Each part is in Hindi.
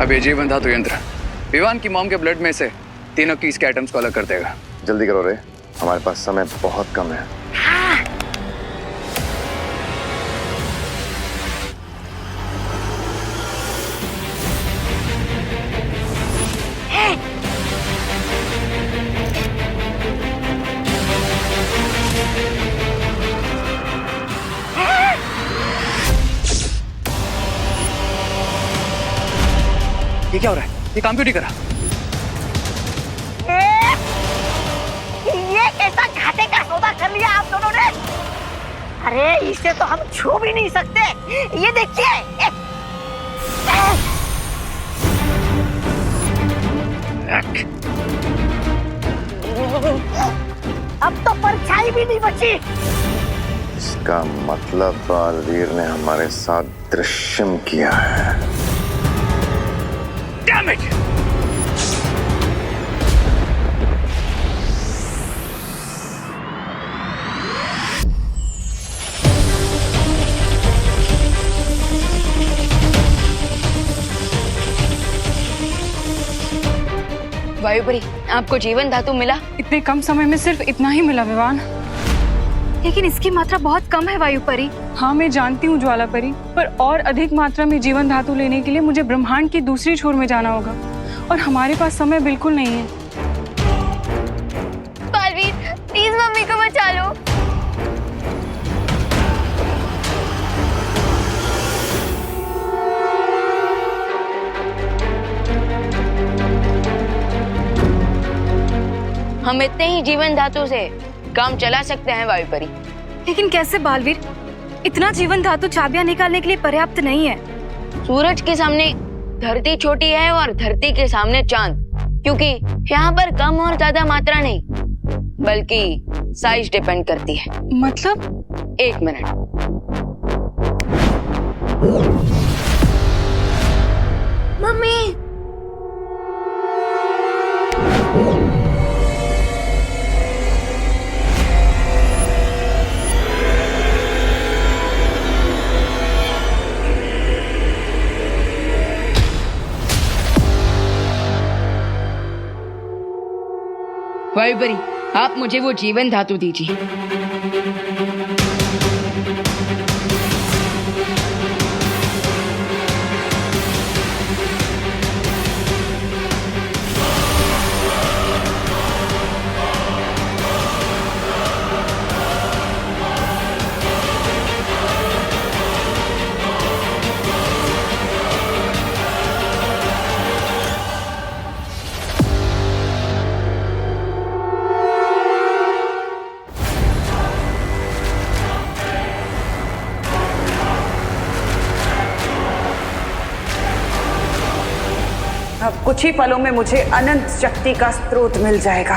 अब ये जीवन धातु यंत्र विवान की मॉम के ब्लड में से तीनों कीस के एटम्स को अलग कर देगा। जल्दी करो रे, हमारे पास समय बहुत कम है। ये क्या हो रहा है? ये काम क्यों नहीं करा? ये कैसा घाटे का सौदा कर लिया आप दोनों ने? अरे इसे तो हम छू भी नहीं सकते। ये देखिए। अब तो परछाई भी नहीं बची। इसका मतलब बालवीर ने हमारे साथ दृश्यम किया है। Damn it! वायुपरी, आपको जीवन धातु मिला? इतने कम समय में सिर्फ इतना ही मिला विवान। लेकिन इसकी मात्रा बहुत कम है वायुपरी। हाँ मैं जानती हूँ ज्वालापरी, पर और अधिक मात्रा में जीवन धातु लेने के लिए मुझे ब्रह्मांड की दूसरी छोर में जाना होगा और हमारे पास समय बिल्कुल नहीं है। बालवीर, प्लीज मम्मी को बचा लो। हम इतने ही जीवन धातु से काम चला सकते हैं वायुपरी। लेकिन कैसे बालवीर? इतना जीवन धातु चाबियां निकालने के लिए पर्याप्त नहीं है। सूरज के सामने धरती छोटी है और धरती के सामने चांद, क्योंकि यहाँ पर कम और ज्यादा मात्रा नहीं बल्कि साइज डिपेंड करती है। मतलब? एक मिनट। मम्मी, वायुपरी, आप मुझे वो जीवन धातु दीजिए। अब कुछ ही पलों में मुझे अनंत शक्ति का स्रोत मिल जाएगा।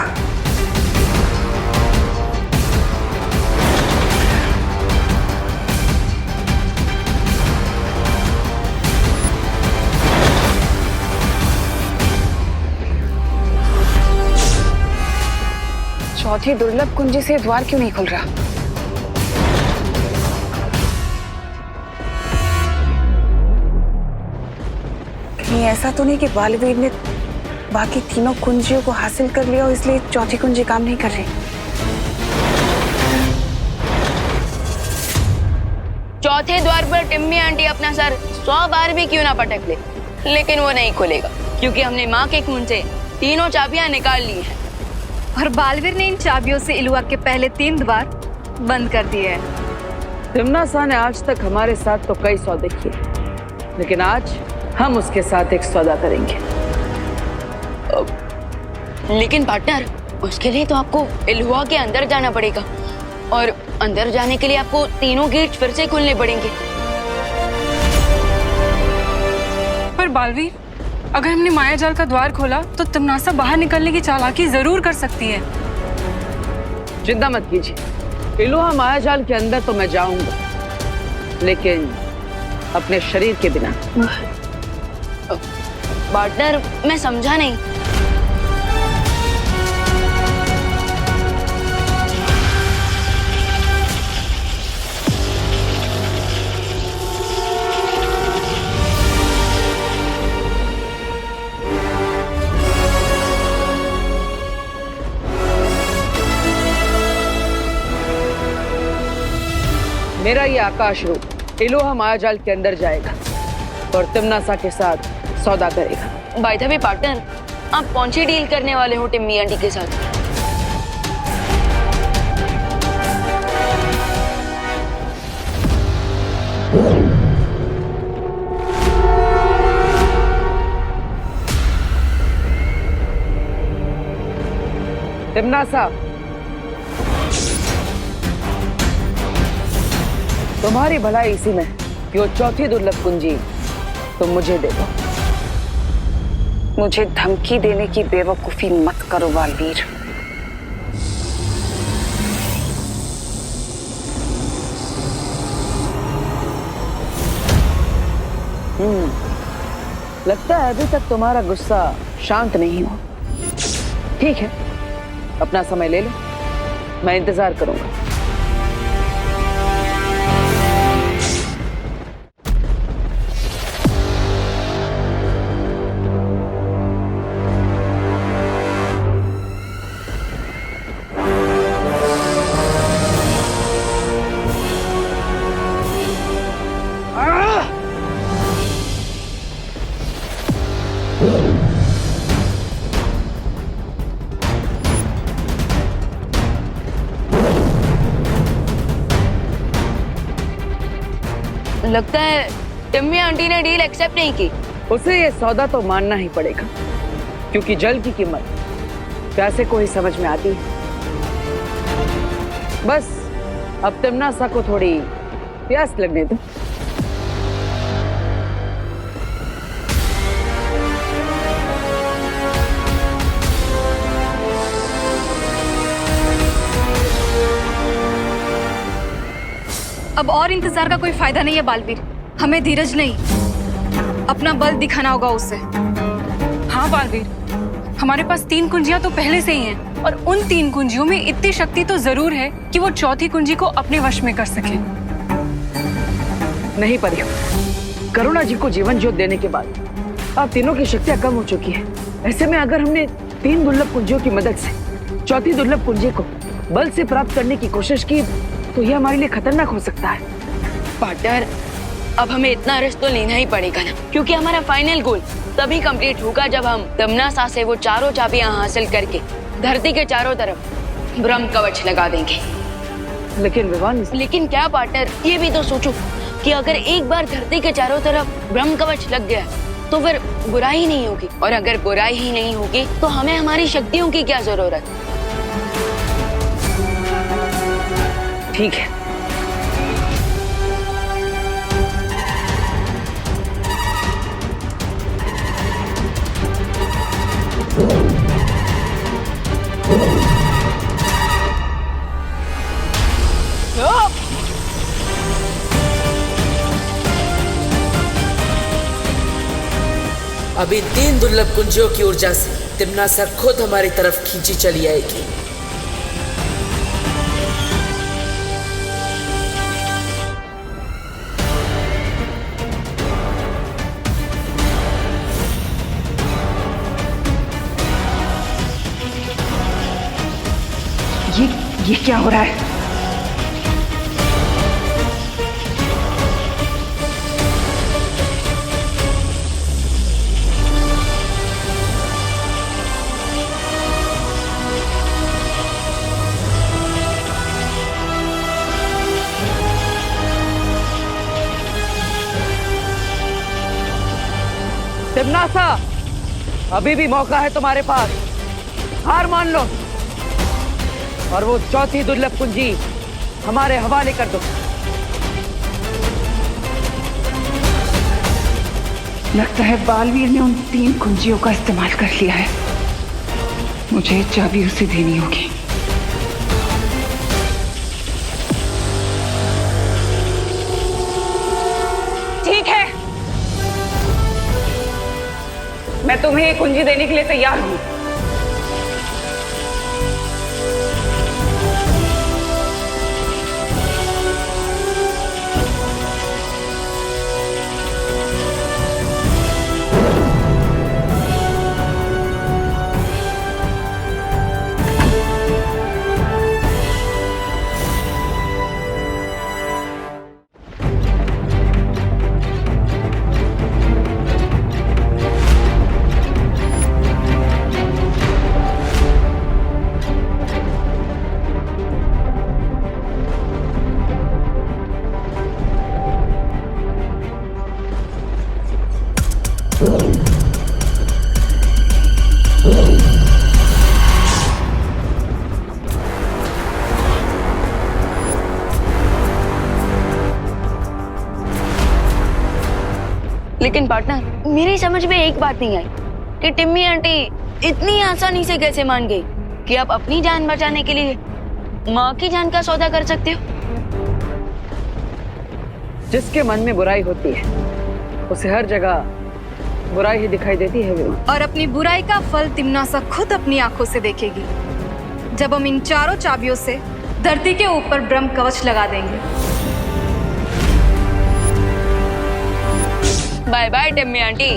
चौथी दुर्लभ कुंजी से द्वार क्यों नहीं खुल रहा? ऐसा तो नहीं कि बालवीर ने बाकी तीनों कुंजियों को हासिल कर लिया और इसलिए चौथी कुंजी काम नहीं कर रही? चौथे द्वार पर टिम्मी आंटी अपना सर 100 बार भी क्यों ना पटक ले, लेकिन वो नहीं खुलेगा क्योंकि हमने माँ के खून से तीनों चाबियां निकाल ली हैं। और बालवीर ने इन चाबियों से इलुआ के पहले 3 द्वार बंद कर दिए हैं। तिम्नासा ने आज तक हमारे साथ तो कई सौदे किए, लेकिन आज हम उसके साथ एक सौदा करेंगे। लेकिन पार्टनर, उसके लिए तो आपको इलुआ के अंदर जाना पड़ेगा और अंदर जाने के लिए आपको तीनों गेट फिर से खोलने पड़ेंगे। पर बालवीर, अगर हमने मायाजाल का द्वार खोला तो तिम्नासा बाहर निकलने की चालाकी जरूर कर सकती है। चिंता मत कीजिए, इलुआ मायाजाल के अंदर तो मैं जाऊंगा, लेकिन अपने शरीर के बिना। पार्टनर, मैं समझा नहीं। मेरा ये आकाश रूप इलोहा मायाजाल के अंदर जाएगा और तिमनासा के साथ सौदा करेगा। बाय द वे पार्टनर, आप कौन सी डील करने वाले हो टिम्मी आंटी के साथ? तिमनासा, तुम्हारी भलाई इसी में कि वो चौथी दुर्लभ कुंजी तुम मुझे दे दो। मुझे धमकी देने की बेवकूफी मत करो बालवीर। लगता है अभी तक तुम्हारा गुस्सा शांत नहीं हो। ठीक है, अपना समय ले लो, मैं इंतजार करूंगा। लगता है टिम्मी आंटी ने डील एक्सेप्ट नहीं की। उसे ये सौदा तो मानना ही पड़ेगा, क्योंकि जल की कीमत प्यासे को ही समझ में आती है। बस अब तिमनासा को थोड़ी प्यास लगने दो। अब और इंतजार का कोई फायदा नहीं है बालवीर। हमें धीरज नहीं, अपना बल दिखाना होगा उसे। हाँ बालवीर, हमारे पास 3 कुंजियां तो पहले से ही हैं और उन 3 कुंजियों में इतनी शक्ति तो जरूर है कि वो चौथी कुंजी को अपने वश में कर सके। नहीं परियो, करुणा जी को जीवन ज्योत देने के बाद अब तीनों की शक्तियां कम हो चुकी है। ऐसे में अगर हमने 3 दुर्लभ कुंजियों की मदद से चौथी दुर्लभ कुंजी को बल से प्राप्त करने की कोशिश की तो यह हमारे लिए खतरनाक हो सकता है। पार्टनर, अब हमें इतना रिस्क तो लेना ही पड़ेगा ना, क्योंकि हमारा फाइनल गोल तभी कंप्लीट होगा जब हम तिमनासा से वो चारों चाबियां हासिल करके धरती के चारों तरफ ब्रह्म कवच लगा देंगे। लेकिन विवान, लेकिन क्या पार्टनर, ये भी तो सोचो कि अगर एक बार धरती के चारों तरफ ब्रह्म कवच लग गया तो फिर बुराई ही नहीं होगी, और अगर बुराई ही नहीं होगी तो हमें हमारी शक्तियों की क्या जरूरत। ठीक है, अब इन 3 दुर्लभ कुंजियों की ऊर्जा से तिमनासा खुद हमारी तरफ खींची चली आएगी। ये क्या हो रहा है? तिमनासा, अभी भी मौका है तुम्हारे पास, हार मान लो और वो चौथी दुर्लभ कुंजी हमारे हवाले कर दो। लगता है बालवीर ने उन 3 कुंजियों का इस्तेमाल कर लिया है। मुझे चाबी उसे देनी होगी। ठीक है, मैं तुम्हें ये कुंजी देने के लिए तैयार हूं। लेकिन पार्टनर, मेरी समझ में एक बात नहीं आई कि टिम्मी आंटी इतनी आसानी से कैसे मान गई कि आप अपनी जान बचाने के लिए माँ की जान का सौदा कर सकते हो। जिसके मन में बुराई होती है उसे हर जगह बुराई ही दिखाई देती है विवान। और अपनी बुराई का फल तिम्नासा खुद अपनी आंखों से देखेगी जब हम इन चारों चाबियों से धरती के ऊपर ब्रह्म कवच लगा देंगे। Bye bye Timmy aunty.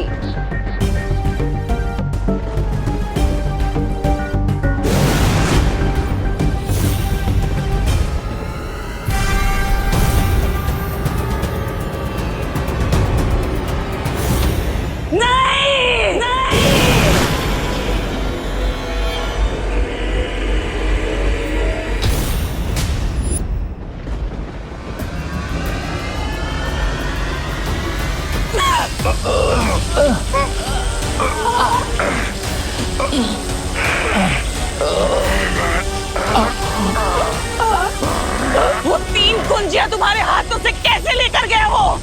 वो 3 कुंजियां तुम्हारे हाथों से कैसे लेकर गया वो?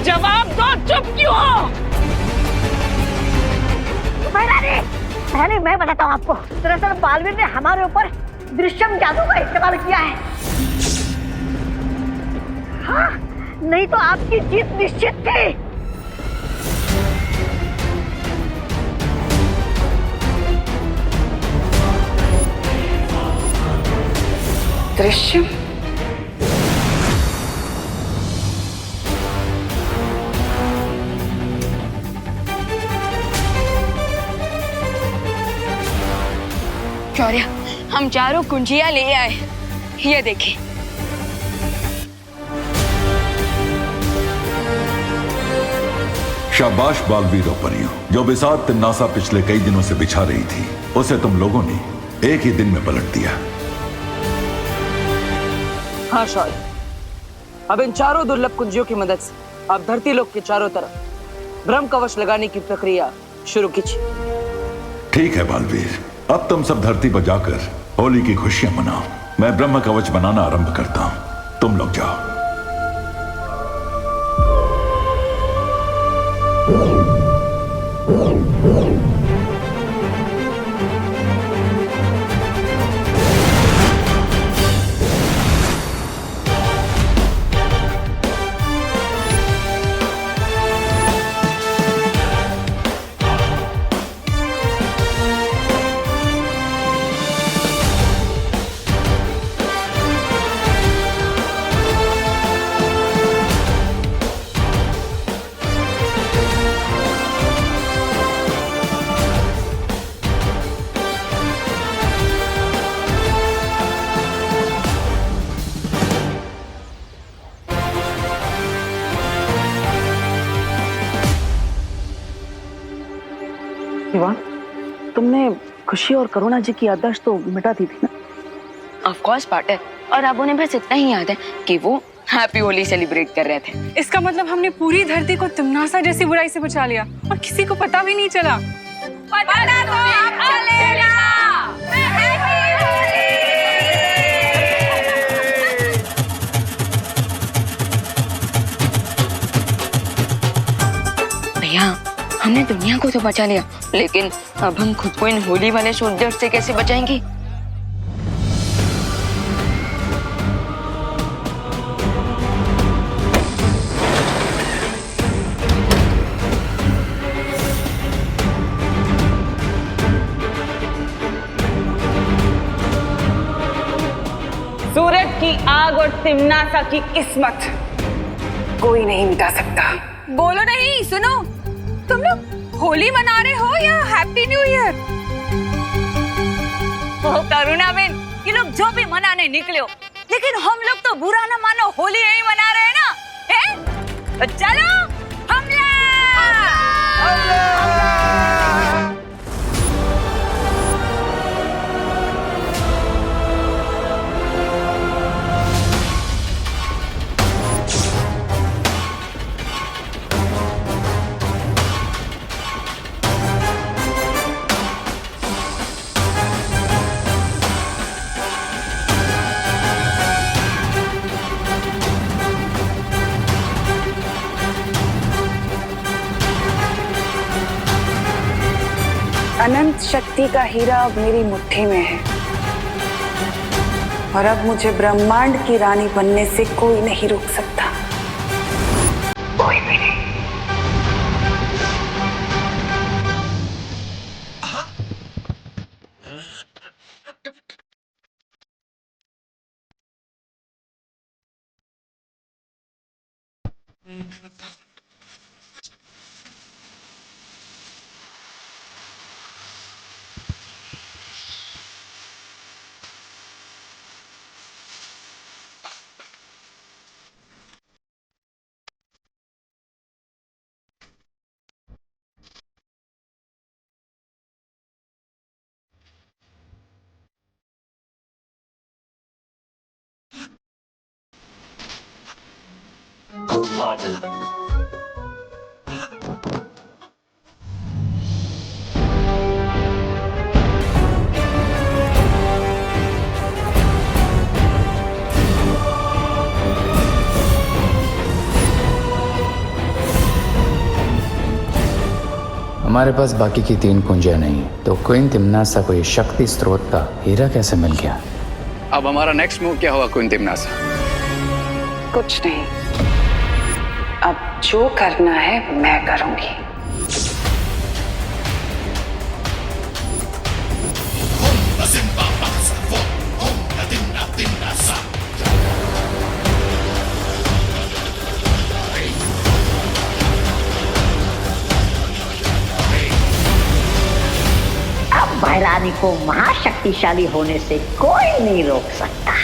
जवाब दो, चुप क्यों हो? रानी, मैं बताता हूँ आपको। दरअसल बालवीर ने हमारे ऊपर दृश्यम जादू का इस्तेमाल किया है। हाँ, नहीं तो आपकी जीत निश्चित थी। दृश्यम? शौर्य, हम चारों कुंजियां ले आए, ये देखिए। शाबाश बालवीर और परियों, जो बिसात तिम्नासा पिछले कई दिनों से बिछा रही थी उसे तुम लोगों ने एक ही दिन में पलट दिया। हाँ शौर्य, अब इन चारों दुर्लभ कुंजियों की मदद से आप धरती लोक के चारों तरफ ब्रह्म कवच लगाने की प्रक्रिया शुरू कीजिए। ठीक है बालवीर, अब तुम सब धरती पर जाकर होली की खुशियां मनाओ। मैं ब्रह्म कवच बनाना आरंभ करता हूं, तुम लोग जाओ। विवान, तुमने खुशी और करुणा जी की याददाश्त तो मिटा दी थी ना? ऑफ कोर्स पार्टनर, और अब उन्हें बस इतना ही याद है कि वो हैप्पी होली सेलिब्रेट कर रहे थे। इसका मतलब हमने पूरी धरती को तिम्नासा जैसी बुराई से बचा लिया और किसी को पता भी नहीं चला। पता तो अब चलेगा। भैया, हमने दुनिया को तो बचा लिया, लेकिन अब हम खुद को इन होली वाले सोल्जर से कैसे बचाएंगे? सूरज की आग और तिम्नासा की किस्मत कोई नहीं मिटा सकता। बोलो नहीं, सुनो, तुम लोग होली मना रहे हो या हैप्पी न्यू ईयर? करुणा बेन, ये लोग जो भी मनाने निकले हो, लेकिन हम लोग तो बुरा ना मानो होली नहीं मना रहे हैं ना, हैं? तो चलो हमला! शक्ति का हीरा अब मेरी मुट्ठी में है और अब मुझे ब्रह्मांड की रानी बनने से कोई नहीं रोक सकता, कोई भी नहीं। हमारे पास बाकी की 3 कुंजियां नहीं, तो क्वीन तिम्नासा को ये शक्ति स्रोत का हीरा कैसे मिल गया? अब हमारा नेक्स्ट मूव क्या होगा क्वीन तिम्नासा? कुछ नहीं, अब जो करना है मैं करूंगी। महारानी को महाशक्तिशाली होने से कोई नहीं रोक सकता।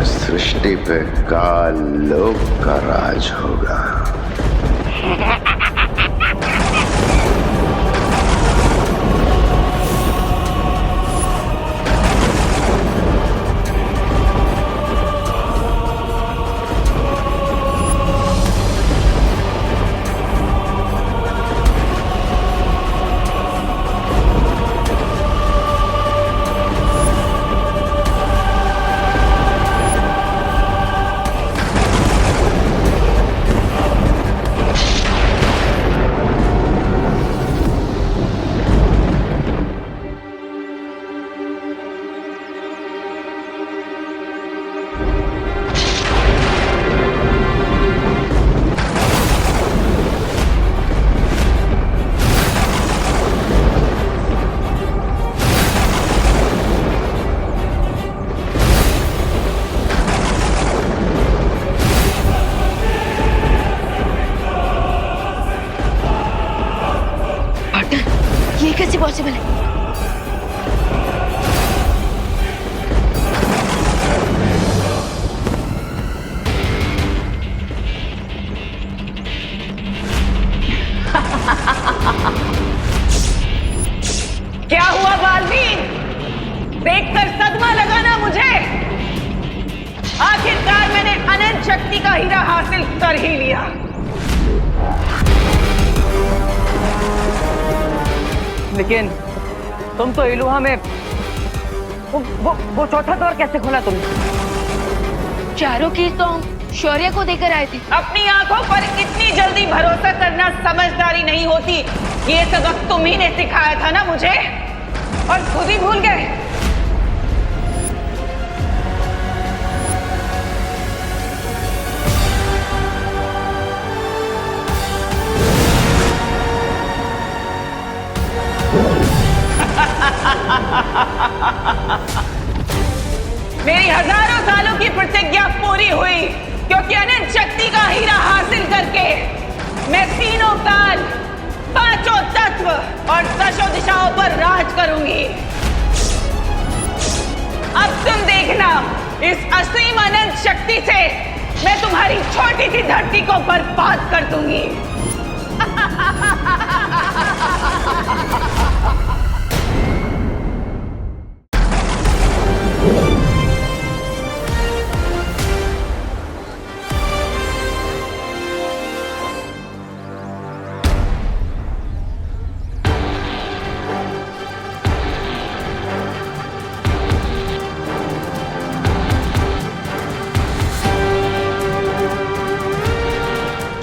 सृष्टि पे काल लोक का राज होगा। कैसे पॉसिबल है? क्या हुआ बालवीर? देखकर सदमा लगा ना मुझे? आखिरकार मैंने अनंत शक्ति का हीरा हासिल कर ही लिया। लेकिन तुम तो इलुहा में वो चौथा द्वार कैसे खोला तुमने? चारों की तो शौर्य को देकर आए थे। अपनी आंखों पर इतनी जल्दी भरोसा करना समझदारी नहीं होती। ये सबक तुम्ही ने सिखाया था ना मुझे, और खुद ही भूल गए। मेरी हजारों सालों की प्रतिज्ञा पूरी हुई, क्योंकि अनंत शक्ति का हीरा हासिल करके मैं तीनों काल पांचों तत्व और दशों दिशाओं पर राज करूंगी। अब तुम देखना, इस असीम अनंत शक्ति से मैं तुम्हारी छोटी सी धरती को बर्बाद कर दूंगी।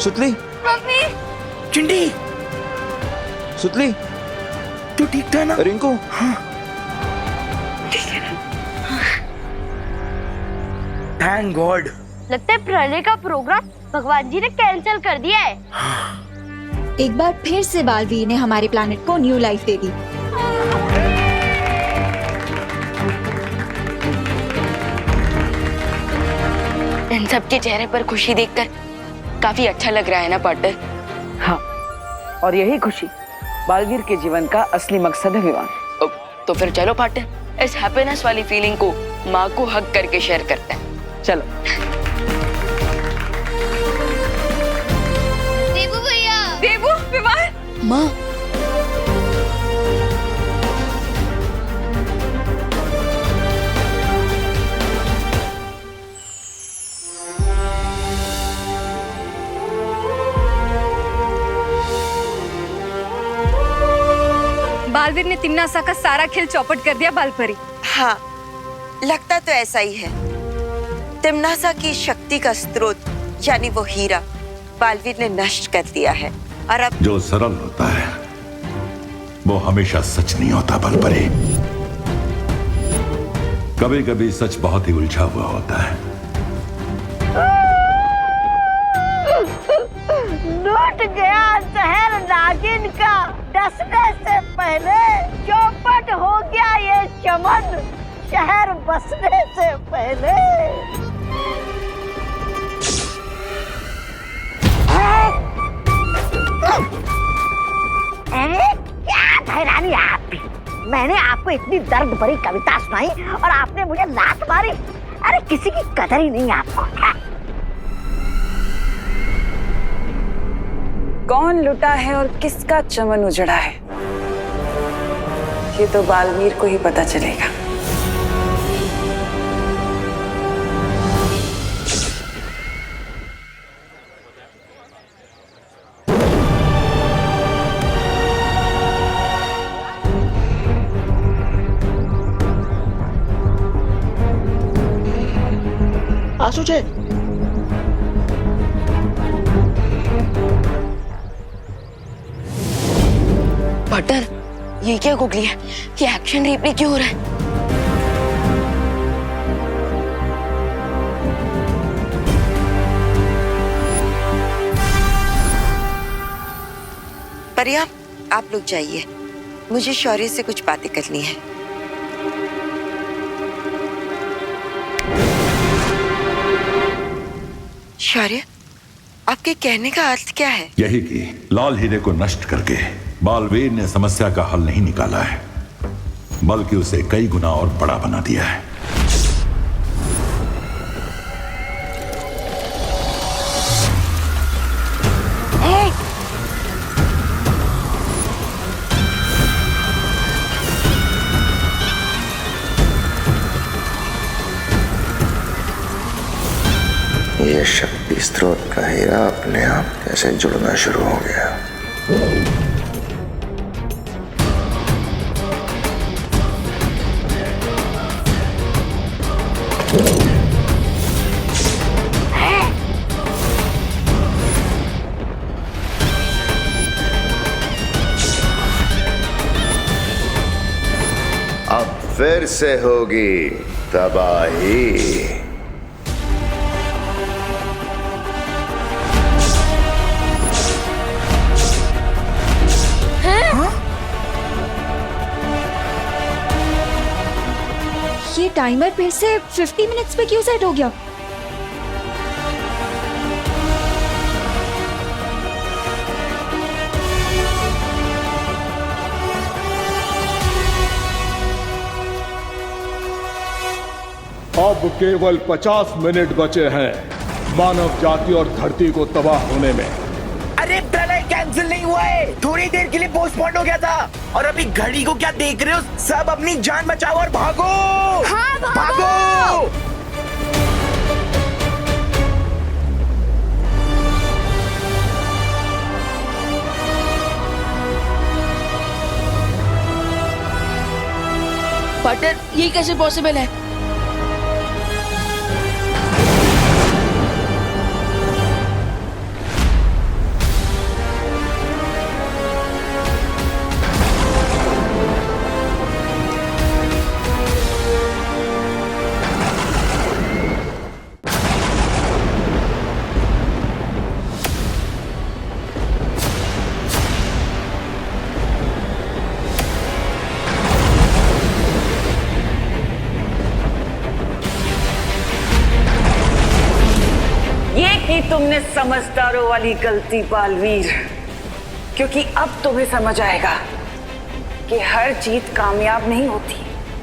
सुतली, मम्मी, चिंटी, सुतली, तू ठीक था ना? रिंकू, हाँ, थैंक गॉड। लगता है प्रलय का प्रोग्राम भगवान जी ने कैंसिल कर दिया है। एक बार फिर से बालवीर ने हमारे प्लैनेट को न्यू लाइफ दे दी। इन सबके चेहरे पर खुशी देखकर काफी अच्छा लग रहा है ना पार्टनर? हाँ, और यही खुशी बालवीर के जीवन का असली मकसद है विवान। तो फिर चलो पार्टनर, इस हैप्पीनेस वाली फीलिंग को माँ को हग करके शेयर करते हैं। चलो। देवू भैया, देवू, विवान, माँ, बालवीर ने तिम्नासा का सारा खेल चौपट कर दिया बालपरी। हाँ, लगता तो ऐसा ही है। तिम्नासा की शक्ति का स्रोत यानी वो हीरा बालवीर ने नष्ट कर दिया है और अब जो सरल होता है वो हमेशा सच नहीं होता बलपरी। कभी कभी सच बहुत ही उलझा हुआ होता है। लूट गया शहर नागिन का, डसने से पहले चौपट हो गया ये चमन, शहर बसने से पहले। अरे क्या धैर्य आप भी, मैंने आपको इतनी दर्द भरी कविता सुनाई और आपने मुझे लात मारी। अरे किसी की कदर ही नहीं आपको। कौन लुटा है और किसका चमन उजड़ा है, ये तो बालवीर को ही पता चलेगा। आंसू छे। पार्टनर, ये क्या गुगली है? ये एक्शन रिप्ले क्यों हो रहा है? परिया, आप लोग जाइए, मुझे शौर्य से कुछ बातें करनी है। शौर्य, आपके कहने का अर्थ क्या है? यही कि लाल हीरे को नष्ट करके बालवीर ने समस्या का हल नहीं निकाला है, बल्कि उसे कई गुना और बड़ा बना दिया है। ये शक्ति स्रोत का हीरा अपने आप कैसे जुड़ना शुरू हो गया। अब फिर से होगी तबाही। ये टाइमर फिर से 50 मिनट्स पे क्यों सेट हो गया? अब केवल 50 मिनट बचे हैं मानव जाति और धरती को तबाह होने में। अरे प्रलय कैंसिल नहीं हुआ है, थोड़ी देर के लिए पोस्टपोन हो गया था। और अभी घड़ी को क्या देख रहे हो? सब अपनी जान बचाओ और भागो। हाँ, भागो। पार्टनर, ये कैसे पॉसिबल है? तुमने समझदारों वाली गलती बालवीर, क्योंकि अब तुम्हें समझ आएगा कि हर जीत कामयाब नहीं होती।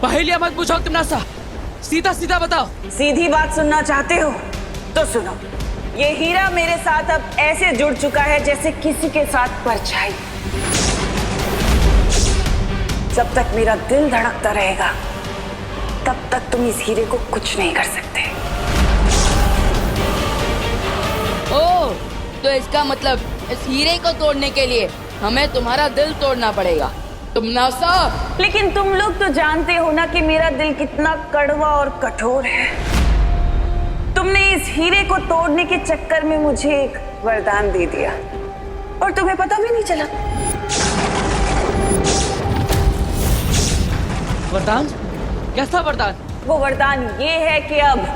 पहेलियां मत पूछो तिम्नासा, सीधा सीधा बताओ। सीधी बात सुनना चाहते हो तो सुनो। ये हीरा मेरे साथ अब ऐसे जुड़ चुका है जैसे किसी के साथ परछाई। जब तक मेरा दिल धड़कता रहेगा तब तक तुम इस हीरे को कुछ नहीं कर सकते। ओह, तो इसका मतलब इस हीरे को तोड़ने के लिए हमें तुम्हारा दिल तोड़ना पड़ेगा तिम्नासा। लेकिन तुम लोग तो जानते हो ना कि मेरा दिल कितना कड़वा और कठोर है। तुमने इस हीरे को तोड़ने के चक्कर में मुझे एक वरदान दे दिया और तुम्हें पता भी नहीं चला। वरदान? कैसा वरदान? वो वरदान ये है कि अब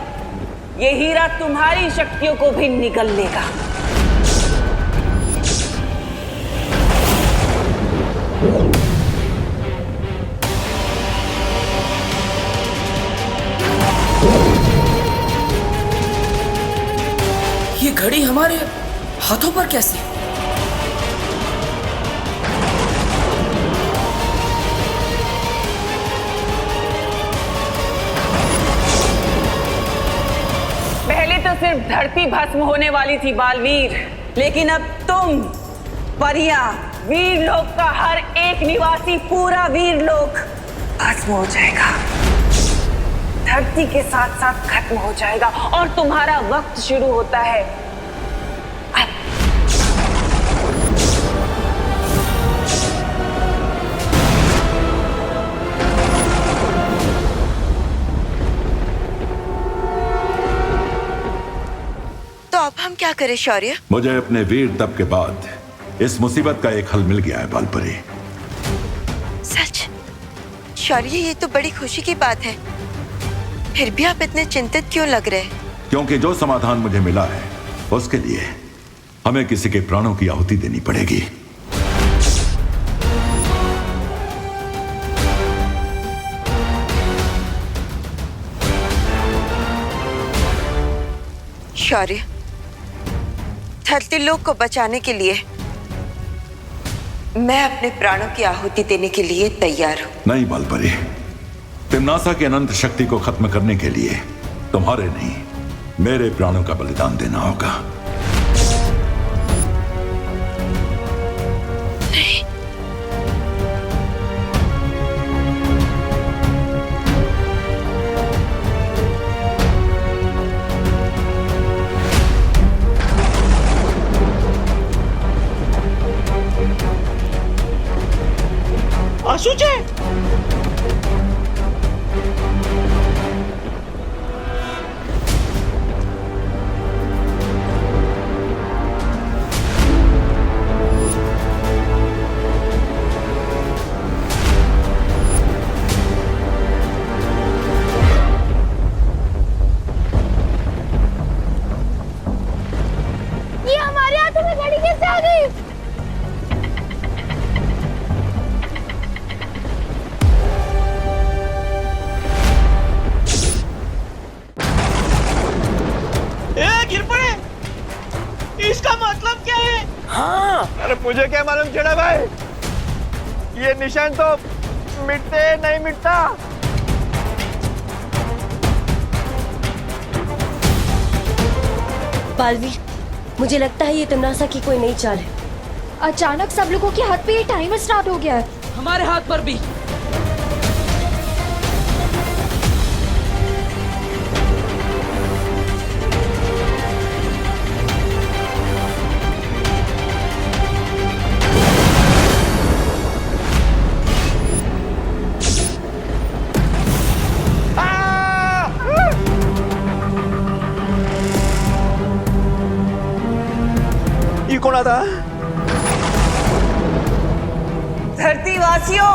ये हीरा तुम्हारी शक्तियों को भी निगल लेगा। ये घड़ी हमारे हाथों पर कैसे? पहले तो सिर्फ धरती भस्म होने वाली थी बालवीर, लेकिन अब तुम, परियां, वीर लोक का हर एक निवासी, पूरा वीर लोक भस्म हो जाएगा, धरती के साथ साथ खत्म हो जाएगा और तुम्हारा वक्त शुरू होता है अब। तो अब हम क्या करें शौर्य? मुझे अपने वीर तप के बाद इस मुसीबत का एक हल मिल गया है बालपरी। सच? शौर्य, ये तो बड़ी खुशी की बात है। फिर भी आप इतने चिंतित क्यों लग रहे हैं? क्योंकि जो समाधान मुझे मिला है उसके लिए हमें किसी के प्राणों की आहुति देनी पड़ेगी। शौर्य, धरती लोक को बचाने के लिए मैं अपने प्राणों की आहुति देने के लिए तैयार हूं। नहीं बालपरी, तिम्नासा की अनंत शक्ति को खत्म करने के लिए तुम्हारे नहीं, मेरे प्राणों का बलिदान देना होगा। नहीं। आशुचे, ये हमारे हाथों में घड़ी कैसे आ गई? गिर पड़े। इसका मतलब क्या है? हाँ, अरे मुझे क्या मालूम चढ़ा भाई, ये निशान तो मिटते नहीं मिटता। बालवीर, मुझे लगता है ये तमनासा की कोई नई चाल है। अचानक सब लोगों के हाथ पे ये टाइमर स्टार्ट हो गया है। हमारे हाथ पर भी। ये कौन आता? धरतीवासियों,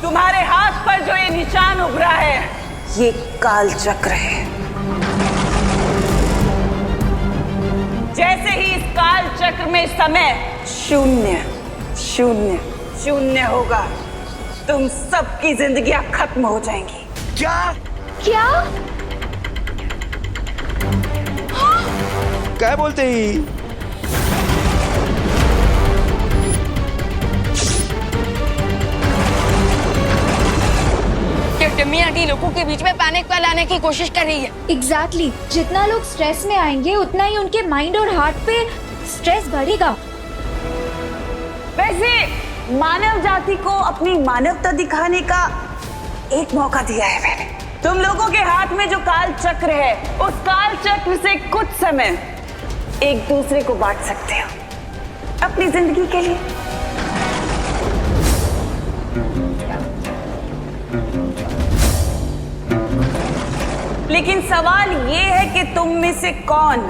तुम्हारे हाथ पर जो ये निशान उभरा है, ये काल चक्र है। जैसे ही इस काल चक्र में समय शून्य शून्य शून्य होगा, तुम सबकी जिंदगियां खत्म हो जाएंगी। क्या? क्या? क्या बोलते ही? टिम्मी आंटी लोगों के बीच में पैनिक फैलाने की कोशिश कर रही है। एग्जैक्टली, जितना लोग स्ट्रेस में आएंगे उतना ही उनके माइंड और हार्ट पे स्ट्रेस बढ़ेगा। वैसे मानव जाति को अपनी मानवता दिखाने का एक मौका दिया है मैंने। तुम लोगों के हाथ में जो काल चक्र है, उस काल चक्र से कुछ समय एक दूसरे को बांट सकते हो अपनी जिंदगी के लिए। लेकिन सवाल ये है कि तुम में से कौन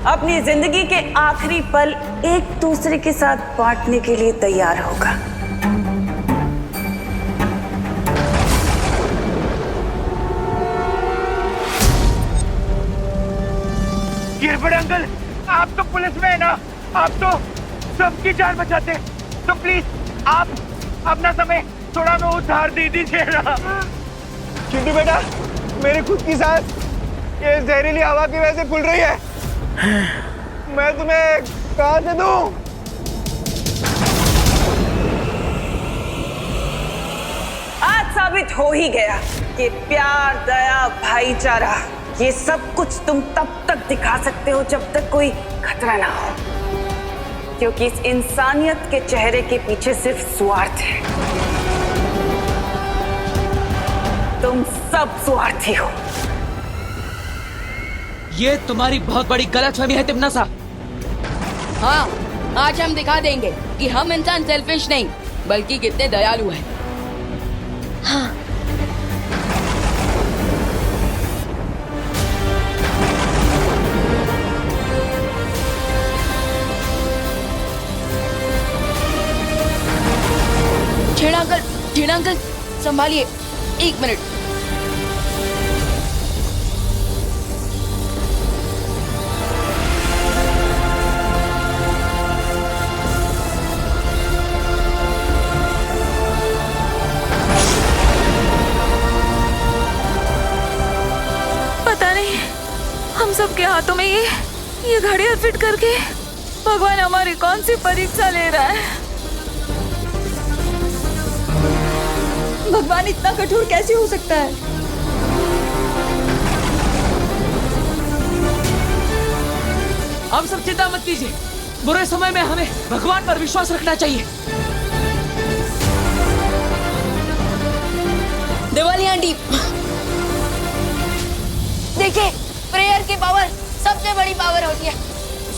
अपनी जिंदगी के आखिरी पल एक दूसरे के साथ बांटने के लिए तैयार होगा। गिरबड़ अंकल, आप तो पुलिस में है ना, आप तो सबकी जान बचाते, तो प्लीज आप अपना समय थोड़ा मैं उधार दे दीजिए ना। चिंटू बेटा, मेरी खुद की सांस ये जहरीली हवा की वजह से फूल रही है। मैं तुम्हें कहां से दूं? आज साबित हो ही गया कि प्यार, दया, भाईचारा, ये सब कुछ तुम तब तक दिखा सकते हो जब तक कोई खतरा ना हो, क्योंकि इस इंसानियत के चेहरे के पीछे सिर्फ स्वार्थ है। तुम सब स्वार्थी हो। ये तुम्हारी बहुत बड़ी गलतफहमी है तिम्नासा। हाँ, आज हम दिखा देंगे कि हम इंसान सेल्फिश नहीं बल्कि कितने दयालु हैं। हाँ। छेड़ा अंकल संभालिए, 1 मिनट। पता नहीं हम सबके हाथों में ये घड़ियां फिट करके भगवान हमारी कौन सी परीक्षा ले रहा है। भगवान इतना कठोर कैसे हो सकता है? आप सब चिंता मत कीजिए, बुरे समय में हमें भगवान पर विश्वास रखना चाहिए। दिवाली आंटी, देखिए प्रेयर की पावर सबसे बड़ी पावर होती है।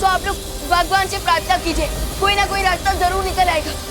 तो आप लोग भगवान से प्रार्थना कीजिए, कोई ना कोई रास्ता जरूर निकल आएगा।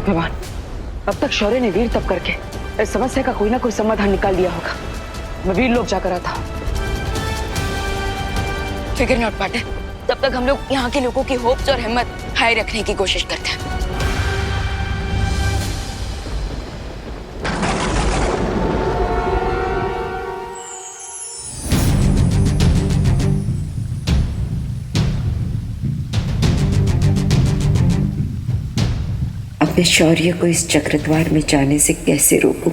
भगवान, अब तक शौर्य ने वीर तप करके इस समस्या का कोई ना कोई समाधान निकाल दिया होगा। मैं वीर लोग जाकर आता हूँ। फिक्र नॉट पाटे, तब तक हम लोग यहाँ के लोगों की होप्स और हिम्मत हाई रखने की कोशिश करते हैं। मैं शौर्य को इस चक्रद्वार में जाने से कैसे रोकूं?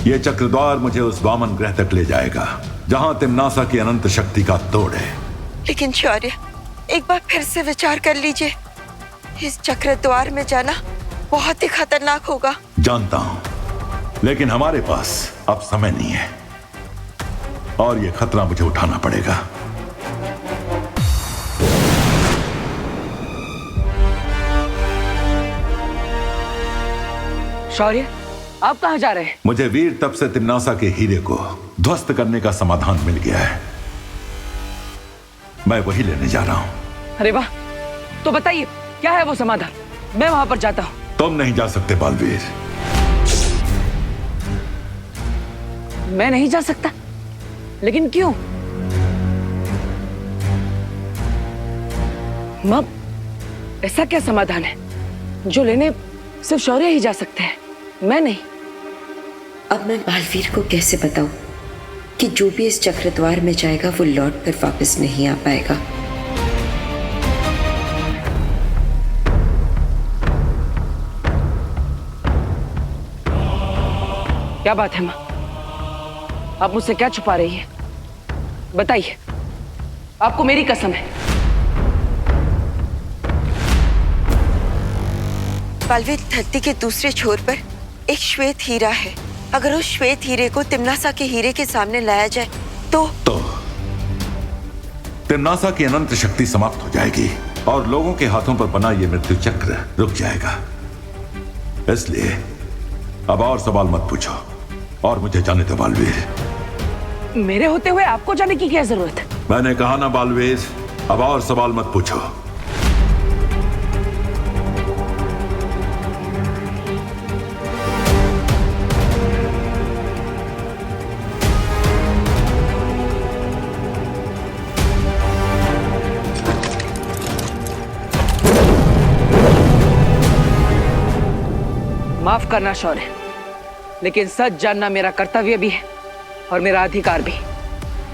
ये चक्रद्वार मुझे उस वामन ग्रह तक ले जाएगा जहां तिम्नासा की अनंत शक्ति का तोड़ है। लेकिन शौर्य, एक बार फिर से विचार कर लीजिए। इस चक्रद्वार में जाना बहुत ही खतरनाक होगा। जानता हूं, लेकिन हमारे पास अब समय नहीं है और ये खतरा मुझे उठाना पड़ेगा। शौर्य, आप कहां जा रहे हैं? मुझे वीर तप से तिम्नासा के हीरे को ध्वस्त करने का समाधान मिल गया है। मैं वही लेने जा रहा हूं। अरे वाह, तो बताइए क्या है वो समाधान? मैं वहां पर जाता हूं। तुम नहीं जा सकते बालवीर। मैं नहीं जा सकता? लेकिन क्यों? मां, ऐसा क्या समाधान है जो लेने सिर्फ शौर्य ही जा सकते हैं, मैं नहीं? अब मैं बालवीर को कैसे बताऊं कि जो भी इस चक्रद्वार में जाएगा वो लौट कर वापस नहीं आ पाएगा। क्या बात है मां? आप मुझसे क्या छुपा रही है? बताइए, आपको मेरी कसम है। बालवीर, धरती के दूसरे छोर पर एक श्वेत हीरा है। अगर उस श्वेत हीरे को तिम्नासा के हीरे के सामने लाया जाए तो तिम्नासा की अनंत शक्ति समाप्त हो जाएगी और लोगों के हाथों पर बना ये मृत्यु चक्र रुक जाएगा। इसलिए अब और सवाल मत पूछो और मुझे जाने दो बालवीर। मेरे होते हुए आपको जाने की क्या जरूरत है? मैंने कहा ना बालवीर, अब और सवाल मत पूछो। माफ करना शौर्य, लेकिन सच जानना मेरा कर्तव्य भी है और मेरा अधिकार भी।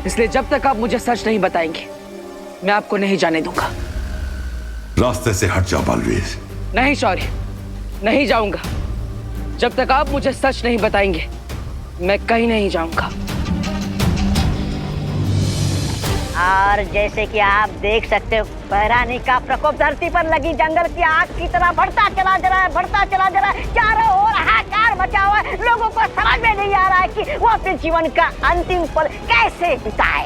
इसलिए जब तक आप मुझे सच नहीं बताएंगे, मैं आपको नहीं जाने दूंगा। रास्ते से हट जाओ बालवीर। नहीं शौर्य, नहीं जाऊंगा। जब तक आप मुझे सच नहीं बताएंगे, मैं कहीं नहीं जाऊंगा। और जैसे कि आप देख सकते हो, बहरानी का प्रकोप धरती पर लगी जंगल की आग की तरह बढ़ता चला जा रहा है, बढ़ता चला जा रहा है। चारों ओर हाहाकार मचा हुआ है। लोगों को समझ में नहीं आ रहा है कि वो अपने जीवन का अंतिम पल कैसे बिताए।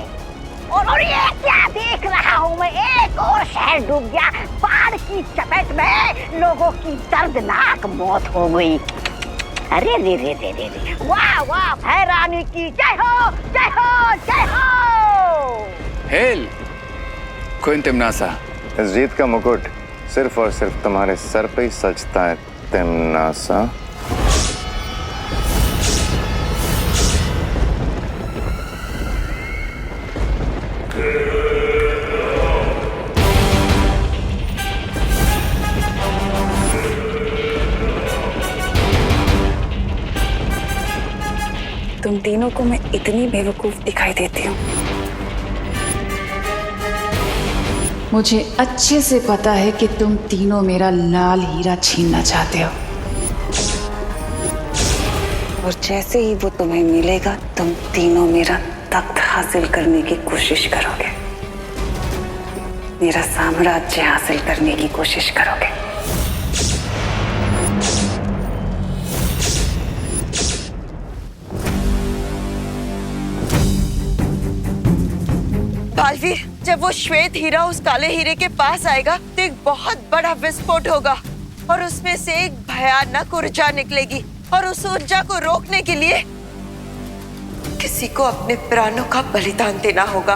और ये क्या देख रहा हूँ मैं, एक और शहर डूब गया बाढ़ की चपेट में। लोगों की दर्दनाक मौत हो गई। अरे रे रे रे रे रे, वाह वाह, बहरानी की जय हो, जय हो, जय हो। हेल क्वीन तिम्नासा। इस जीत का मुकुट सिर्फ और सिर्फ तुम्हारे सर पे ही सजता है तिम्नासा। तुम तीनों को मैं इतनी बेवकूफ दिखाई देती हूँ? मुझे अच्छे से पता है कि तुम तीनों मेरा लाल हीरा छीनना चाहते हो। और जैसे ही वो तुम्हें मिलेगा, तुम तीनों मेरा तख्त हासिल करने की कोशिश करोगे, मेरा साम्राज्य हासिल करने की कोशिश करोगे। बालवीर, जब वो श्वेत हीरा उस काले हीरे के पास आएगा तो एक बहुत बड़ा विस्फोट होगा और उसमें से एक भयानक ऊर्जा निकलेगी और उस ऊर्जा को रोकने के लिए किसी को अपने प्राणों का बलिदान देना होगा।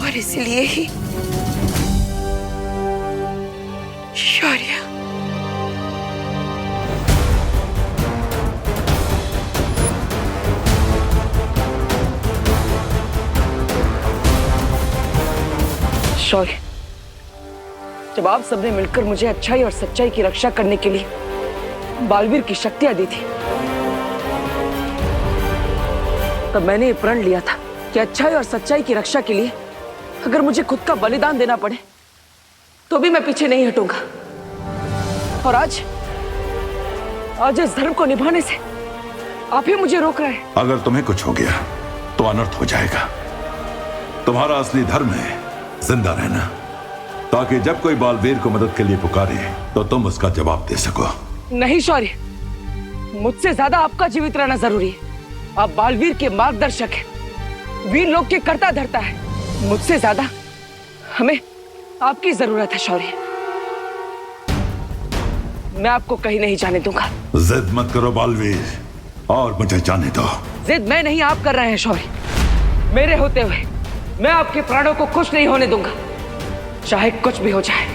और इसलिए ही शौर्य, शौर्य, जब आप सबने मिलकर मुझे अच्छाई और सच्चाई की रक्षा करने के लिए बालवीर की शक्तियां दी थी, तब मैंने ये प्रण लिया था कि अच्छाई और सच्चाई की रक्षा के लिए अगर मुझे खुद का बलिदान देना पड़े तो भी मैं पीछे नहीं हटूंगा। और आज इस धर्म को निभाने से आप ही मुझे रोक रहे हैं। अगर तुम्हें कुछ हो गया तो अनर्थ हो जाएगा। तुम्हारा असली धर्म है जिंदा रहना, ताकि जब कोई बालवीर को मदद के लिए पुकारे तो तुम उसका जवाब दे सको। नहीं शौर्य, मुझसे ज्यादा आपका जीवित रहना जरूरी है। आप बालवीर के मार्गदर्शक हैं, वीर लोग के कर्ता धर्ता है। मुझसे ज्यादा हमें आपकी जरूरत है शौर्य। मैं आपको कहीं नहीं जाने दूंगा। जिद मत करो बालवीर, और मुझे जाने दो। जिद मैं नहीं, आप कर रहे हैं शौर्य। मेरे होते हुए मैं आपके प्राणों को खुश नहीं होने दूंगा, चाहे कुछ भी हो जाए।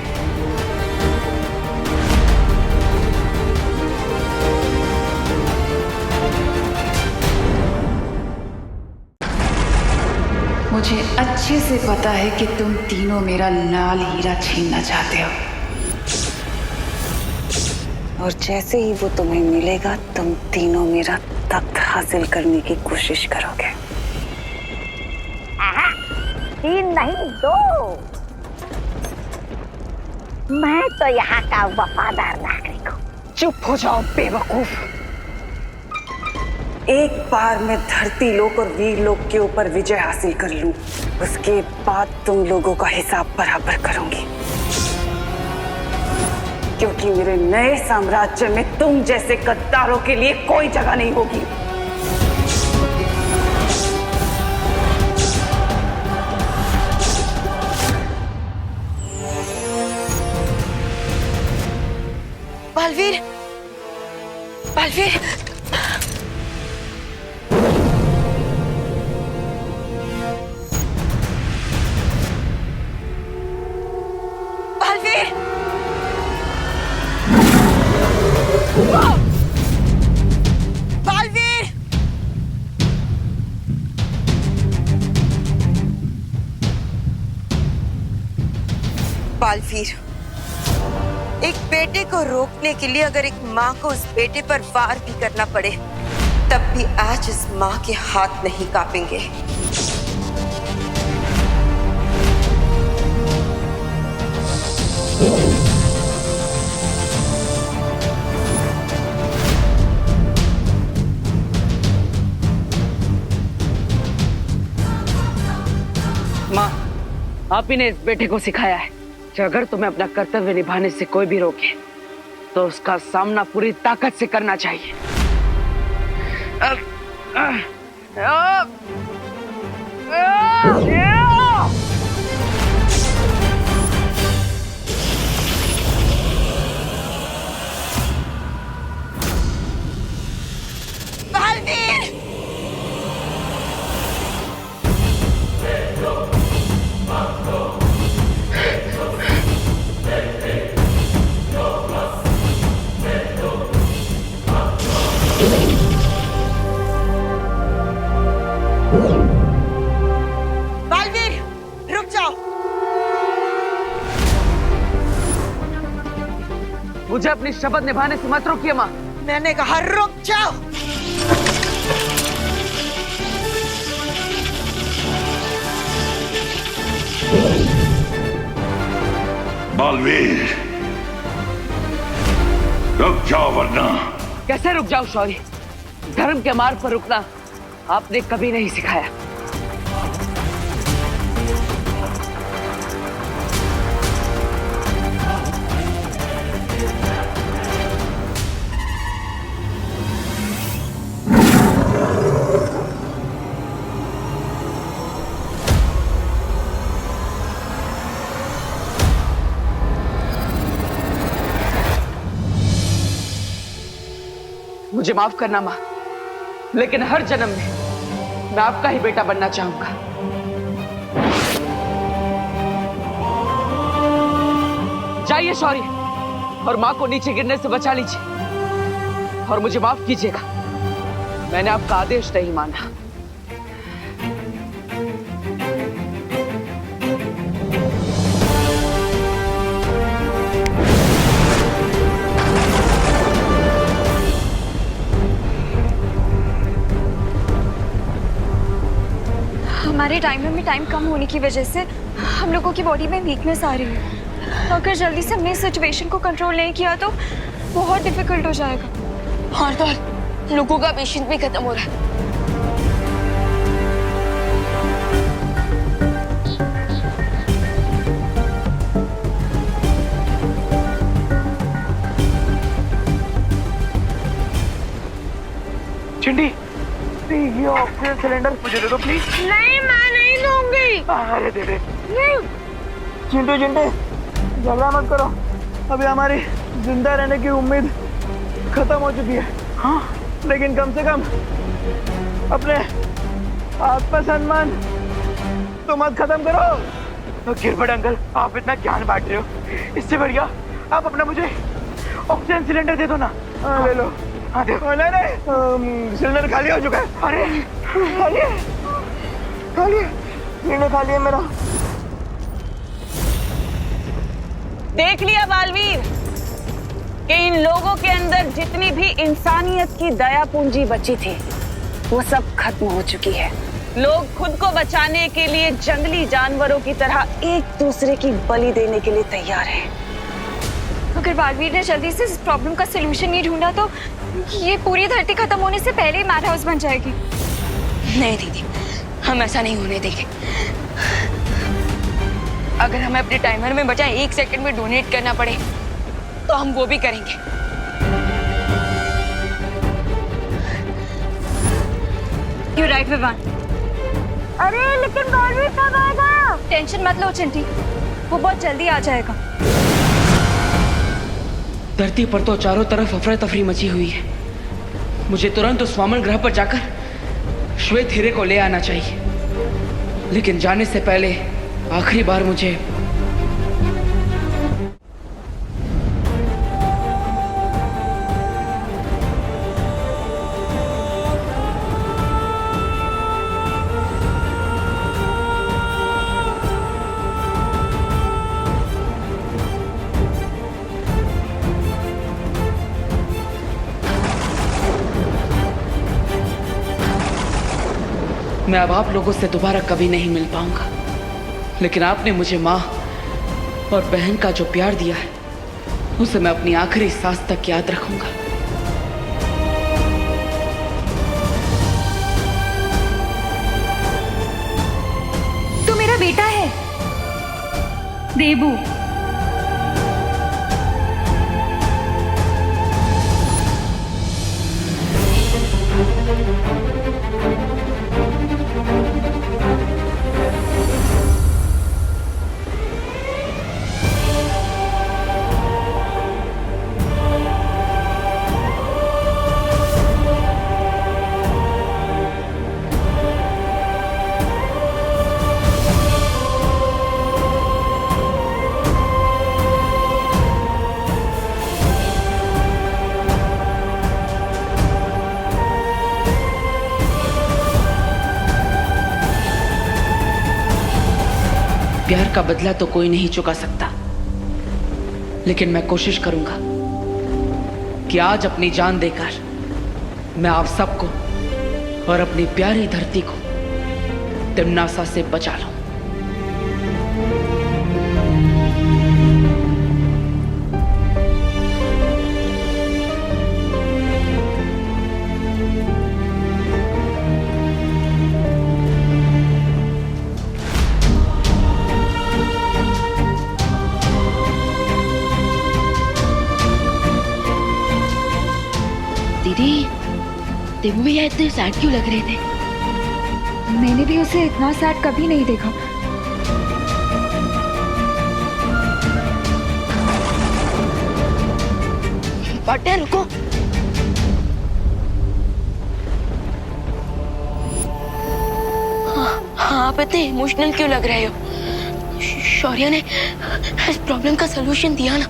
मुझे अच्छे से पता है कि तुम तीनों मेरा लाल हीरा छीनना चाहते हो, और जैसे ही वो तुम्हें मिलेगा तुम तीनों मेरा तख्त हासिल करने की कोशिश करोगे। 3 नहीं 2। मैं तो यहाँ का वफादार नागरिक हूँ। चुप हो जाओ बेवकूफ। एक बार मैं धरती लोक और वीर लोक के ऊपर विजय हासिल कर लूं, उसके बाद तुम लोगों का हिसाब बराबर करूंगी, क्योंकि मेरे नए साम्राज्य में तुम जैसे गद्दारों के लिए कोई जगह नहीं होगी। बालवीर, बालवीर, बालवीर, बालवीर, बालवीर, एक बेटे को रोकने के लिए अगर एक माँ को उस बेटे पर वार भी करना पड़े, तब भी आज इस माँ के हाथ नहीं कांपेंगे। माँ, आप ही ने इस बेटे को सिखाया है कि अगर तुम्हें अपना कर्तव्य निभाने से कोई भी रोके तो उसका सामना पूरी ताकत से करना चाहिए। बालवीर, बालवीर, रुक जाओ। मुझे अपनी शपथ निभाने से मत रोकिए माँ। मैंने कहा रुक जाओ। बालवीर, रुक जाओ वरना। कैसे रुक जाओ शौर्य? धर्म के मार्ग पर रुकना आपने कभी नहीं सिखाया। मुझे माफ करना माँ, लेकिन हर जन्म में मैं आपका ही बेटा बनना चाहूंगा। जाइए शौर्य, और माँ को नीचे गिरने से बचा लीजिए, और मुझे माफ कीजिएगा, मैंने आपका आदेश नहीं माना। अपने टाइमर में टाइम कम होने की वजह से हम लोगों की बॉडी में वीकनेस आ रही है। अगर जल्दी से हमने इस सिचुएशन को कंट्रोल नहीं किया तो बहुत डिफिकल्ट हो जाएगा। और तो लोगों का पेशेंस भी खत्म हो रहा है। चिंटी, ये ऑक्सीजन सिलेंडर मुझे दे दो प्लीज। नहीं, मैं नहीं दूंगी। अरे दे दे। नहीं। चिंटू झगड़ा मत करो। अभी हमारी जिंदा रहने की उम्मीद खत्म हो चुकी है। हाँ, लेकिन कम से कम अपने आत्मसम्मान तो मत खत्म करो। गिरबट अंकल, आप इतना ज्ञान बांट रहे हो, इससे बढ़िया आप अपना मुझे ऑक्सीजन सिलेंडर दे दो ना। ले लो। हाँ दे। नहीं, सिलेंडर खाली हो चुका है। अरे खाली है मेरा। देख लिया बालवीर कि इन लोगों के अंदर जितनी भी इंसानियत की दया पूंजी बची थी वो सब खत्म हो चुकी है। लोग खुद को बचाने के लिए जंगली जानवरों की तरह एक दूसरे की बलि देने के लिए तैयार हैं। अगर बालवीर ने जल्दी से इस प्रॉब्लम का सलूशन नहीं ढूंढा तो ये पूरी धरती खत्म होने से पहले ही मैड हाउस बन जाएगी। नहीं दीदी, हम ऐसा नहीं होने देंगे। अगर हमें अपने टाइमर में बचा 1 सेकंड में डोनेट करना पड़े तो हम वो भी करेंगे। You're right, Vivaan. अरे लेकिन बालवीर कब आएगा? टेंशन मत लो चिंटी, वो बहुत जल्दी आ जाएगा। धरती पर तो चारों तरफ अफरा तफरी मची हुई है। मुझे तुरंत उस वामन ग्रह पर जाकर श्वेत हीरे को ले आना चाहिए, लेकिन जाने से पहले आखिरी बार मुझे मैं अब आप लोगों से दोबारा कभी नहीं मिल पाऊंगा, लेकिन आपने मुझे माँ और बहन का जो प्यार दिया है उसे मैं अपनी आखिरी सांस तक याद रखूंगा। तू मेरा बेटा है देबू। प्यार का बदला तो कोई नहीं चुका सकता, लेकिन मैं कोशिश करूंगा कि आज अपनी जान देकर मैं आप सबको और अपनी प्यारी धरती को तिम्नासा से बचा लूं। दीदी, देबू भैया इतने सैड क्यों लग रहे थे? मैंने भी उसे इतना सैड कभी नहीं देखा। पाटे रुको। हाँ, आप इतने इमोशनल क्यों लग रहे हो? शौर्य ने इस प्रॉब्लम का सलूशन दिया ना।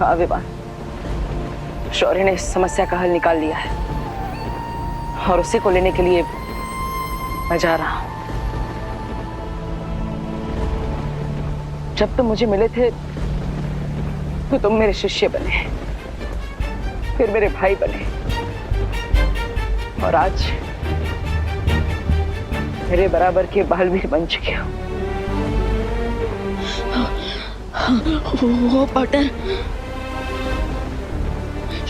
हाँ विवान, शौर्य ने इस समस्या का हल निकाल लिया है और उसी को लेने के लिए मैं जा रहा हूं। जब तुम मुझे मिले थे तो तुम मेरे शिष्य बने, फिर मेरे भाई बने, और आज मेरे बराबर के बालवीर बन चुके हो। वो पार्टनर,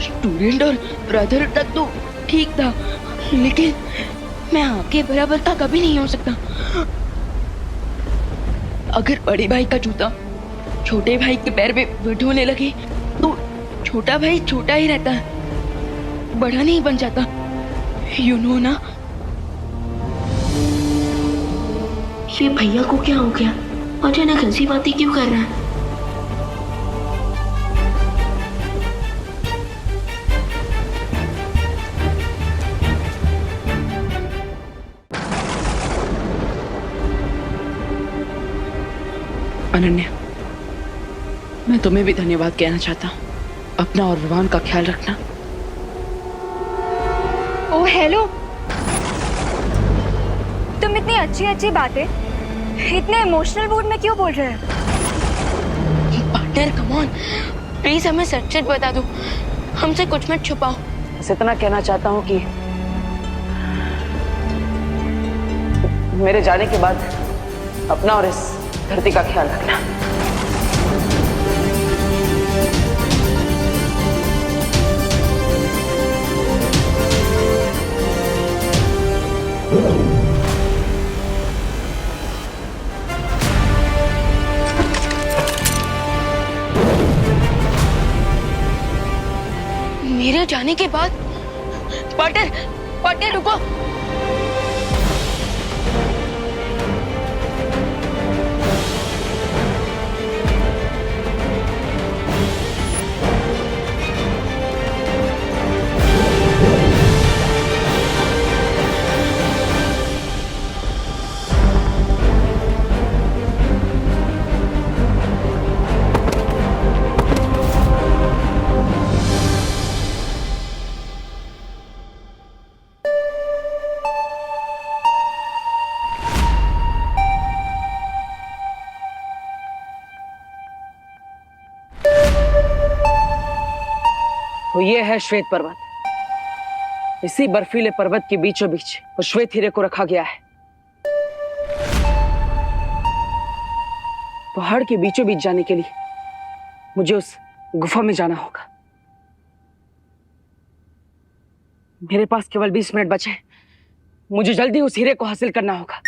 स्टूडेंट और ब्रदर तक तो ठीक था, लेकिन मैं आपके बराबर का कभी नहीं हो सकता। अगर बड़े भाई का जूता छोटे भाई के पैर पे फिट होने लगे तो छोटा भाई छोटा ही रहता है, बड़ा नहीं बन जाता। यू नो ना। ये भैया को क्या हो गया? अचानक ऐसी बातें क्यों कर रहा है? अनन्या, मैं तुम्हें भी धन्यवाद कहना चाहता हूँ। अपना और विवान का ख्याल रखना। ओ हेलो, तुम इतनी अच्छी अच्छी बातें इतने इमोशनल मूड में क्यों बोल रहे हो? पार्टनर कम ऑन, प्लीज हमें सच सच बता दो, हमसे कुछ मत छुपाओ। बस इतना कहना चाहता हूँ कि मेरे जाने के बाद अपना और इस धरती का ख्याल रखना। मेरे जाने के बाद पार्टनर रुको। तो ये है श्वेत पर्वत। इसी बर्फीले पर्वत के बीचों बीच उस श्वेत हीरे को रखा गया है। पहाड़ के बीचों बीच जाने के लिए मुझे उस गुफा में जाना होगा। मेरे पास केवल 20 मिनट बचे हैं। मुझे जल्दी उस हीरे को हासिल करना होगा।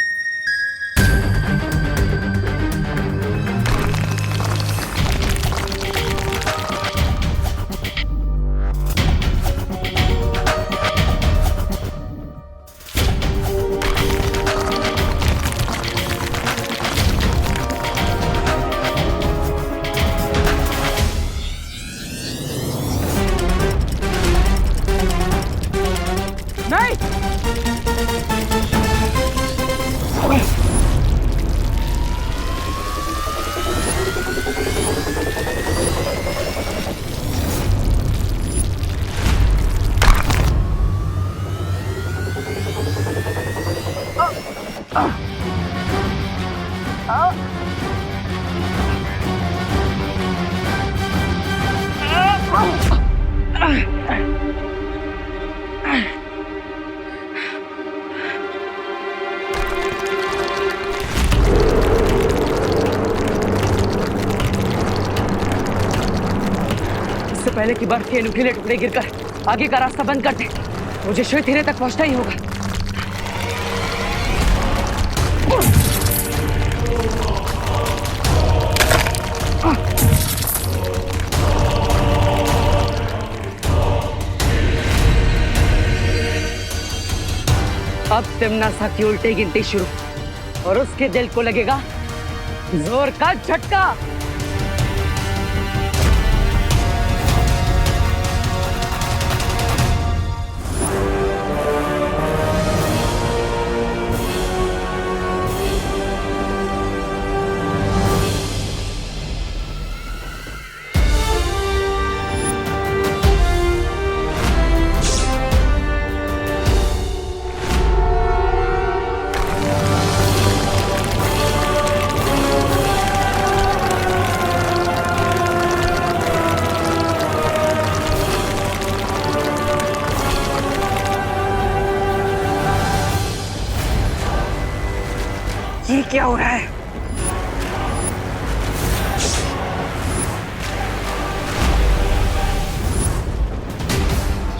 पहले की बर्फ के नुकीले टुकड़े गिरकर आगे का रास्ता बंद कर दे, मुझे श्वेत हीरे तक पहुंचना ही होगा। अब तिम्नासा की उल्टी गिनती शुरू और उसके दिल को लगेगा जोर का झटका। क्या हो रहा है?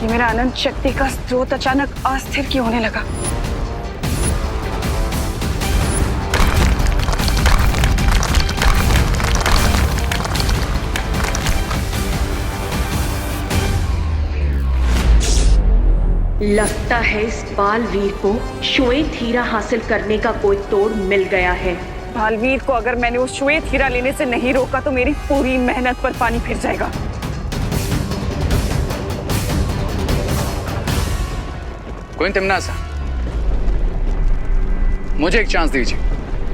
ये मेरा अनंत शक्ति का स्रोत अचानक अस्थिर क्यों होने लगा? लगता है इस बालवीर को श्वेत हीरा हासिल करने का कोई तोड़ मिल गया है। बालवीर को अगर मैंने वो श्वेत हीरा लेने से नहीं रोका तो मेरी पूरी मेहनत पर पानी फिर जाएगा। क्वीन तिम्नासा, मुझे एक चांस दीजिए,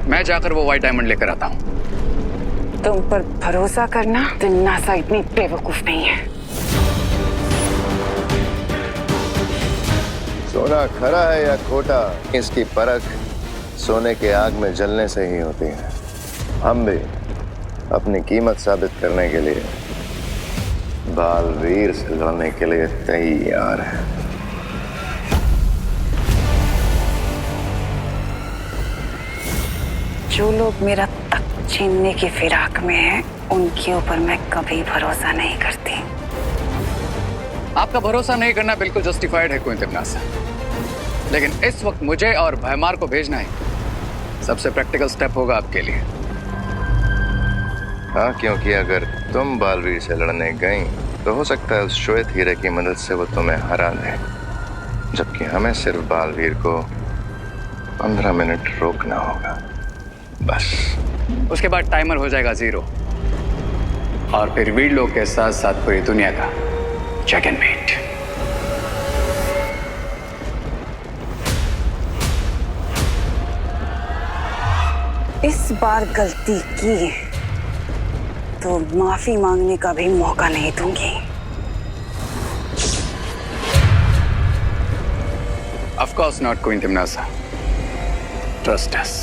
मैं जाकर वो व्हाइट डायमंड लेकर आता हूं। तुम पर भरोसा करना, तिम्नासा इतनी बेवकूफ नहीं है। सोना खरा है या खोटा, इसकी परख सोने के आग में जलने से ही होती है। हम भी अपनी कीमत साबित करने के लिए बालवीर से लड़ने के लिए तैयार हैं। जो लोग मेरा तख्त छीनने की फिराक में हैं, उनके ऊपर मैं कभी भरोसा नहीं करती। आपका भरोसा नहीं करना बिल्कुल जस्टिफाइड है क्वीन तिम्नासा, लेकिन इस वक्त मुझे और भयमार को भेजना ही सबसे प्रैक्टिकल स्टेप होगा आपके लिए। हाँ, क्योंकि अगर तुम बालवीर से लड़ने गई तो हो सकता है उस श्वेत हीरे की मदद से वो तुम्हें हरा दे, जबकि हमें सिर्फ बालवीर को 15 मिनट रोकना होगा, बस। उसके बाद टाइमर हो जाएगा 0 और फिर वीर लोग के साथ साथ पूरी दुनिया का चेक एंड मेट। इस बार गलती की तो माफी मांगने का भी मौका नहीं दूंगी। Of course not, Queen Timnasa. Trust us.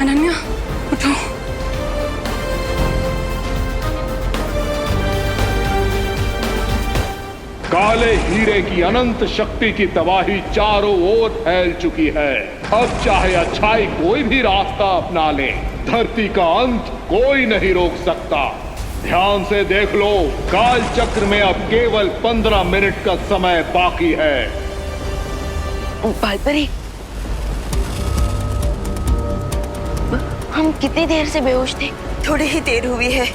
Ananya, उठो। काले हीरे की अनंत शक्ति की तबाही चारों ओर फैल चुकी है। अब चाहे अच्छाई कोई भी रास्ता अपना ले, धरती का अंत कोई नहीं रोक सकता। ध्यान से देख लो, काल चक्र में अब केवल 15 मिनट का समय बाकी है। बालपरी, हम कितनी देर से बेहोश थे? थोड़ी ही देर हुई है।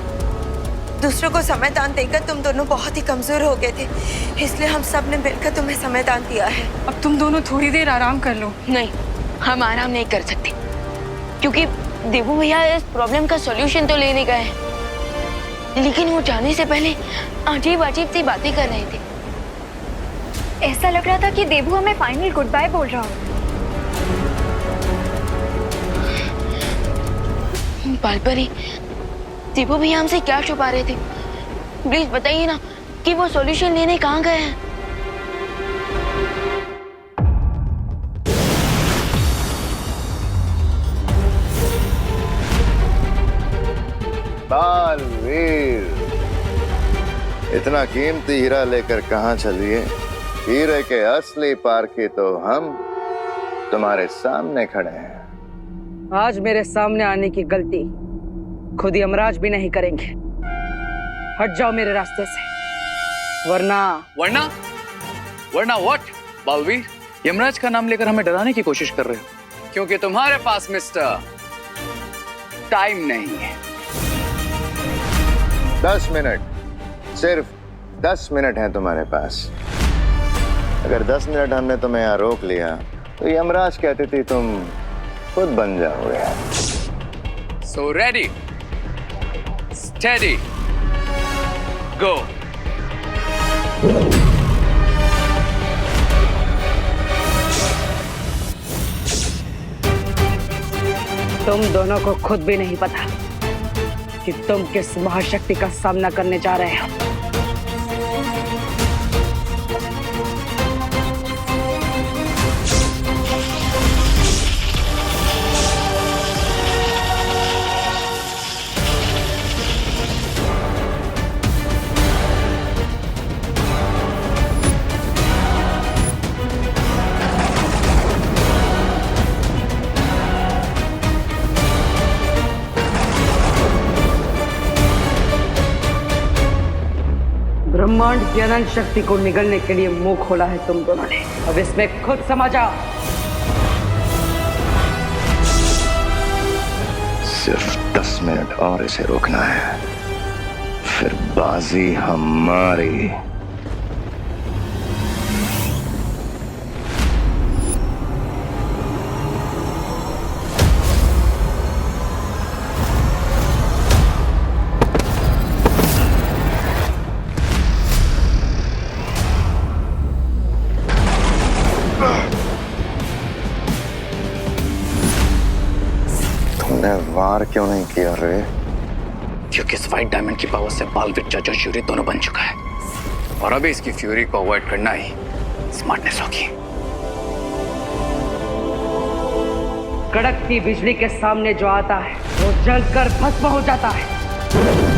दूसरों को समयदान देकर तुम दोनों बहुत ही कमजोर हो गए थे, इसलिए हम सब ने मिलकर तुम्हें समयदान दिया है। अब तुम दोनों थोड़ी देर आराम कर लो। नहीं, हम आराम नहीं कर सकते, क्योंकि देवू भैया इस प्रॉब्लम का सॉल्यूशन तो लेने गए हैं, लेकिन वो जाने से पहले अजीब अजीब सी बातें कर रहे थे। ऐसा लग रहा था कि देवू हमें फाइनल गुड बाय बोल रहा हो। बालपरी, देवू भैया हमसे क्या छुपा रहे थे? प्लीज बताइए ना कि वो सॉल्यूशन लेने कहाँ गए हैं। बालवीर, इतना कीमती हीरा लेकर कहाँ चलिए? हीरे के असली पारखी तो हम तुम्हारे सामने खड़े हैं। आज मेरे सामने आने की गलती खुद यमराज भी नहीं करेंगे। हट जाओ मेरे रास्ते से, वरना व्हाट? बालवीर, यमराज का नाम लेकर हमें डराने की कोशिश कर रहे हो, क्योंकि तुम्हारे पास मिस्टर टाइम नहीं है। 10 मिनट, सिर्फ 10 मिनट हैं तुम्हारे पास। अगर 10 मिनट हमने तुम्हें यहाँ रोक लिया तो यमराज कहती थी तुम खुद बन जाओगे। So ready, steady, go. तुम दोनों को खुद भी नहीं पता कि तुम किस महाशक्ति का सामना करने जा रहे हो। ब्रह्मांड की अनंत शक्ति को निगलने के लिए मुंह खोला है तुम दोनों ने। अब इसमें खुद समझ आओ। सिर्फ 10 मिनट और इसे रोकना है, फिर बाजी हमारी। वार क्यों नहीं किया रे? क्योंकि इस व्हाइट डायमंड की पावर से बालवीर जज और शूरी दोनों बन चुका है और अभी इसकी फ्यूरी को अवॉइड करना ही स्मार्टनेस होगी। कड़कती बिजली के सामने जो आता है वो जलकर भस्म हो जाता है।